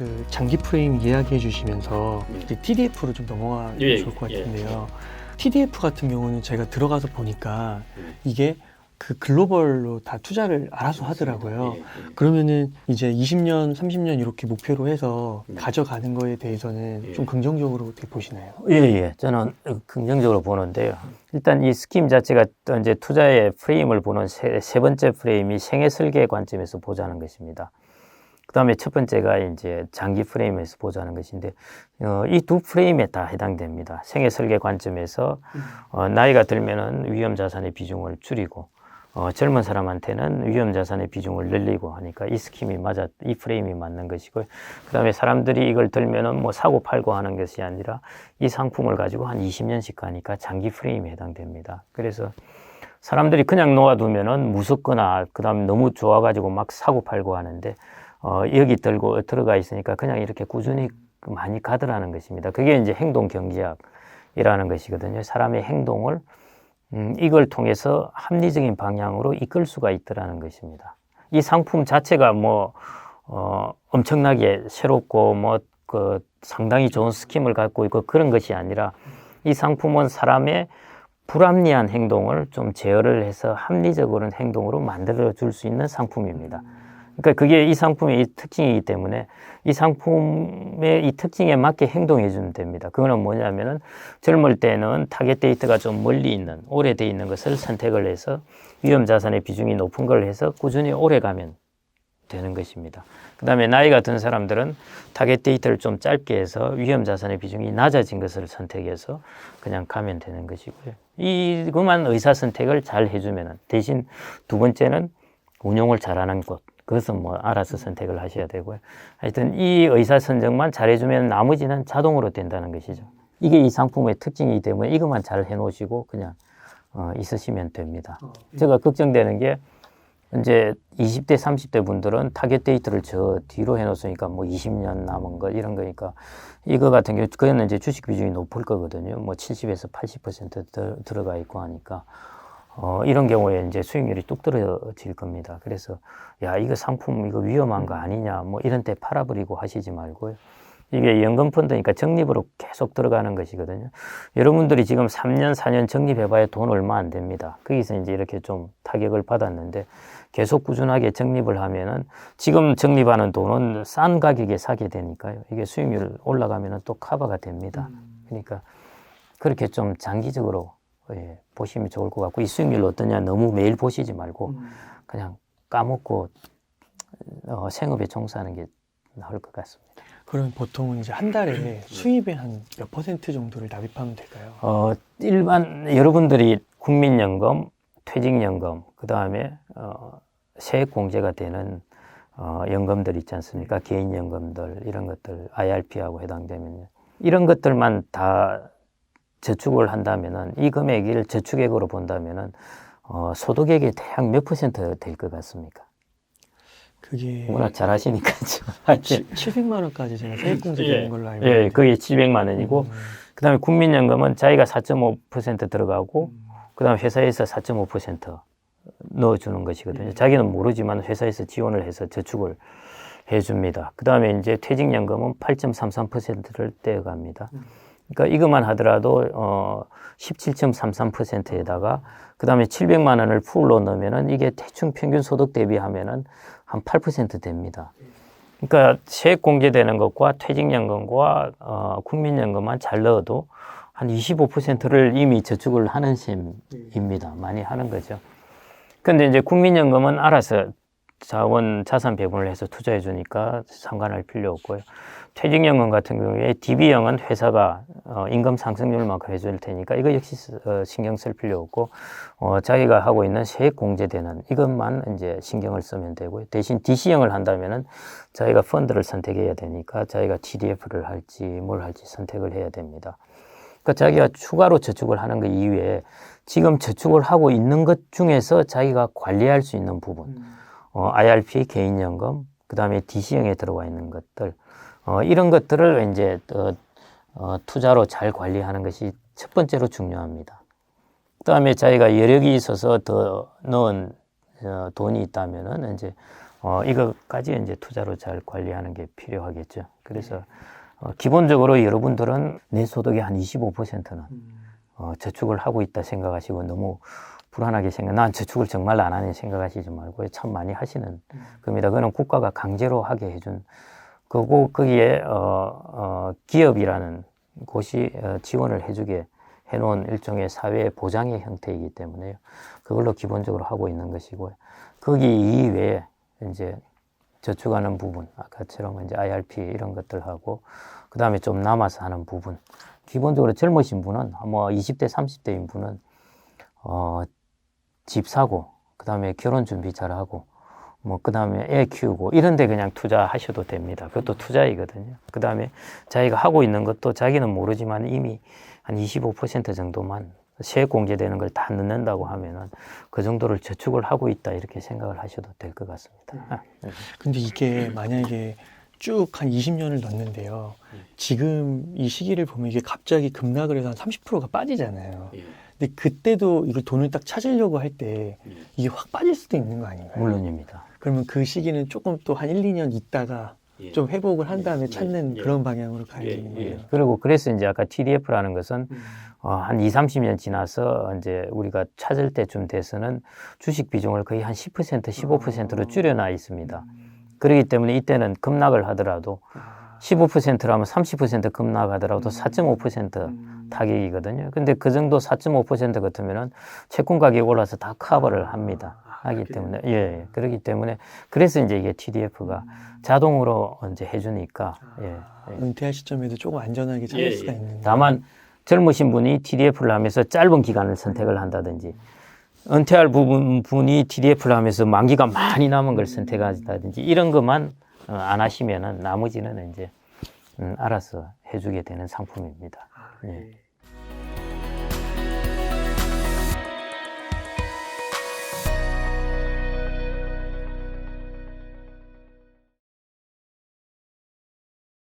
그 장기 프레임 이야기해 주시면서 이제 TDF로 좀 넘어가면 좋을 것 같은데요. TDF 같은 경우는 제가 들어가서 보니까 이게 그 글로벌로 다 투자를 알아서 하더라고요. 그러면은 이제 20년, 30년 이렇게 목표로 해서 가져가는 거에 대해서는 좀 긍정적으로 어떻게 보시나요? 저는 긍정적으로 보는데요. 일단 이 스킴 자체가 또 이제 투자의 프레임을 보는 세 번째 프레임이 생애 설계 관점에서 보자는 것입니다. 그 다음에 첫 번째가 이제 장기 프레임에서 보자는 것인데, 이 두 프레임에 다 해당됩니다. 생애 설계 관점에서, 나이가 들면은 위험 자산의 비중을 줄이고, 젊은 사람한테는 위험 자산의 비중을 늘리고 하니까 이 스킴이 이 프레임이 맞는 것이고요. 그 다음에 사람들이 이걸 들면은 뭐 사고 팔고 하는 것이 아니라 이 상품을 가지고 한 20년씩 가니까 장기 프레임에 해당됩니다. 그래서 사람들이 그냥 놓아두면은 무섭거나 그 다음에 너무 좋아가지고 막 사고 팔고 하는데, 여기 들어가 있으니까 그냥 이렇게 꾸준히 많이 가더라는 것입니다. 그게 이제 행동 경제학이라는 것이거든요. 사람의 행동을 이걸 통해서 합리적인 방향으로 이끌 수가 있더라는 것입니다. 이 상품 자체가 엄청나게 새롭고 상당히 좋은 스킴을 갖고 있고 그런 것이 아니라 이 상품은 사람의 불합리한 행동을 좀 제어를 해서 합리적인 행동으로 만들어 줄 수 있는 상품입니다. 그러니까 그게 이 상품의 이 특징이기 때문에 이 상품의 이 특징에 맞게 행동해 주면 됩니다. 그거는 뭐냐면은 젊을 때는 타겟 데이터가 좀 멀리 있는, 오래돼 있는 것을 선택을 해서 위험 자산의 비중이 높은 걸 해서 꾸준히 오래 가면 되는 것입니다. 그 다음에 나이가 든 사람들은 타겟 데이터를 좀 짧게 해서 위험 자산의 비중이 낮아진 것을 선택해서 그냥 가면 되는 것이고요. 이것만 의사 선택을 잘 해주면은, 대신 두 번째는 운용을 잘하는 것, 그것은 알아서 선택을 하셔야 되고요. 하여튼 이 의사 선정만 잘해주면 나머지는 자동으로 된다는 것이죠. 이게 이 상품의 특징이기 때문에 이것만 잘 해놓으시고 그냥 있으시면 됩니다. 제가 걱정되는 게 이제 20대, 30대 분들은 타겟 데이터를 저 뒤로 해놓으니까 20년 남은 거 이런 거니까 이거 같은 경우 그거는 이제 주식 비중이 높을 거거든요. 70에서 80% 들어가 있고 하니까. 이런 경우에 이제 수익률이 뚝 떨어질 겁니다. 그래서, 이거 상품, 이거 위험한 거 아니냐, 이런 때 팔아버리고 하시지 말고요. 이게 연금펀드니까 적립으로 계속 들어가는 것이거든요. 여러분들이 지금 3년, 4년 적립해봐야 돈 얼마 안 됩니다. 거기서 이제 이렇게 좀 타격을 받았는데 계속 꾸준하게 적립을 하면은 지금 적립하는 돈은 싼 가격에 사게 되니까요. 이게 수익률 올라가면은 또 커버가 됩니다. 그러니까 그렇게 좀 장기적으로 보시면 좋을 것 같고, 이 수익률 어떠냐 너무 매일 보시지 말고 그냥 까먹고 생업에 종사하는 게 나을 것 같습니다. 그럼 보통은 이제 한 달에 수입의 한 몇 % 정도를 납입하면 될까요? 일반 여러분들이 국민연금, 퇴직연금, 그 다음에 세액공제가 되는 연금들 있지 않습니까? 개인연금들 이런 것들 IRP하고 해당되면요. 이런 것들만 다 저축을 한다면은 이 금액을 저축액으로 본다면은 소득액의 대략 몇 % 될 것 같습니까? 그게 워낙 잘하시니까 700만 원까지 제가 세액공제 되는 걸로 알고 있는데. 그게 700만 원이고 그다음에 국민연금은 자기가 4.5% 들어가고 그다음에 회사에서 4.5% 넣어주는 것이거든요. 자기는 모르지만 회사에서 지원을 해서 저축을 해줍니다. 그다음에 이제 퇴직연금은 8.33%를 떼어갑니다. 그러니까 이것만 하더라도 17.33%에다가 그 다음에 700만 원을 풀로 넣으면은 이게 대충 평균 소득 대비하면은 한 8% 됩니다. 그러니까 세액 공제되는 것과 퇴직연금과 국민연금만 잘 넣어도 한 25%를 이미 저축을 하는 셈입니다. 많이 하는 거죠. 근데 이제 국민연금은 알아서 자산 배분을 해서 투자해 주니까 상관할 필요 없고요. 퇴직연금 같은 경우에 DB형은 회사가 임금 상승률만큼 해줄 테니까 이거 역시 신경 쓸 필요 없고 자기가 하고 있는 세액 공제되는 이것만 이제 신경을 쓰면 되고요. 대신 DC형을 한다면은 자기가 펀드를 선택해야 되니까 자기가 TDF를 할지 뭘 할지 선택을 해야 됩니다. 그러니까 자기가 추가로 저축을 하는 것 이외에 지금 저축을 하고 있는 것 중에서 자기가 관리할 수 있는 부분, IRP, 개인연금, 그 다음에 DC형에 들어가 있는 것들, 이런 것들을 이제 투자로 잘 관리하는 것이 첫 번째로 중요합니다. 그 다음에 자기가 여력이 있어서 더 넣은 돈이 있다면은 이제 이것까지 이제 투자로 잘 관리하는 게 필요하겠죠. 그래서 기본적으로 여러분들은 내 소득의 한 25%는 저축을 하고 있다 생각하시고 너무 불안하게 난 저축을 정말 안 하는 생각하시지 말고 참 많이 하시는 겁니다. 그거는 국가가 강제로 하게 해준 거고 거기에 기업이라는 곳이 지원을 해주게 해놓은 일종의 사회 보장의 형태이기 때문에요. 그걸로 기본적으로 하고 있는 것이고요. 거기 이외에 이제 저축하는 부분, 아까처럼 이제 IRP 이런 것들하고 그 다음에 좀 남아서 하는 부분. 기본적으로 젊으신 분은 뭐 20대, 30대인 분은 집 사고, 그 다음에 결혼 준비 잘하고, 뭐 그 다음에 애 키우고 이런 데 그냥 투자하셔도 됩니다. 그것도 투자이거든요. 그 다음에 자기가 하고 있는 것도 자기는 모르지만 이미 한 25% 정도만 세액 공제되는 걸 다 넣는다고 하면은 그 정도를 저축을 하고 있다 이렇게 생각을 하셔도 될 것 같습니다. 근데 이게 만약에 쭉 한 20년을 넣는데요. 지금 이 시기를 보면 이게 갑자기 급락을 해서 한 30%가 빠지잖아요. 근데 그때도 이걸 돈을 딱 찾으려고 할 때 이게 확 빠질 수도 있는 거 아닌가요? 물론입니다. 그러면 그 시기는 조금 또 한 1, 2년 있다가 좀 회복을 한 다음에 찾는 그런 방향으로 가야 되는 거예요. 그리고 그래서 이제 아까 TDF라는 것은 한 2, 30년 지나서 이제 우리가 찾을 때쯤 돼서는 주식 비중을 거의 한 10%, 15%로 줄여놔 있습니다. 그렇기 때문에 이때는 급락을 하더라도 15%라면 30% 급락하더라도 4.5% 타격이거든요. 근데 그 정도 4.5% 같으면은 채권 가격이 올라서 다 커버를 합니다. 하기 때문에 그렇기 때문에 그래서 이제 이게 TDF가 자동으로 이제 해주니까 은퇴할 시점에도 조금 안전하게 찾을 수가 있는. 다만 젊으신 분이 TDF를 하면서 짧은 기간을 선택을 한다든지 은퇴할 분이 TDF를 하면서 만기가 많이 남은 걸 선택한다든지 이런 것만 안 하시면은 나머지는 이제 알아서 해주게 되는 상품입니다.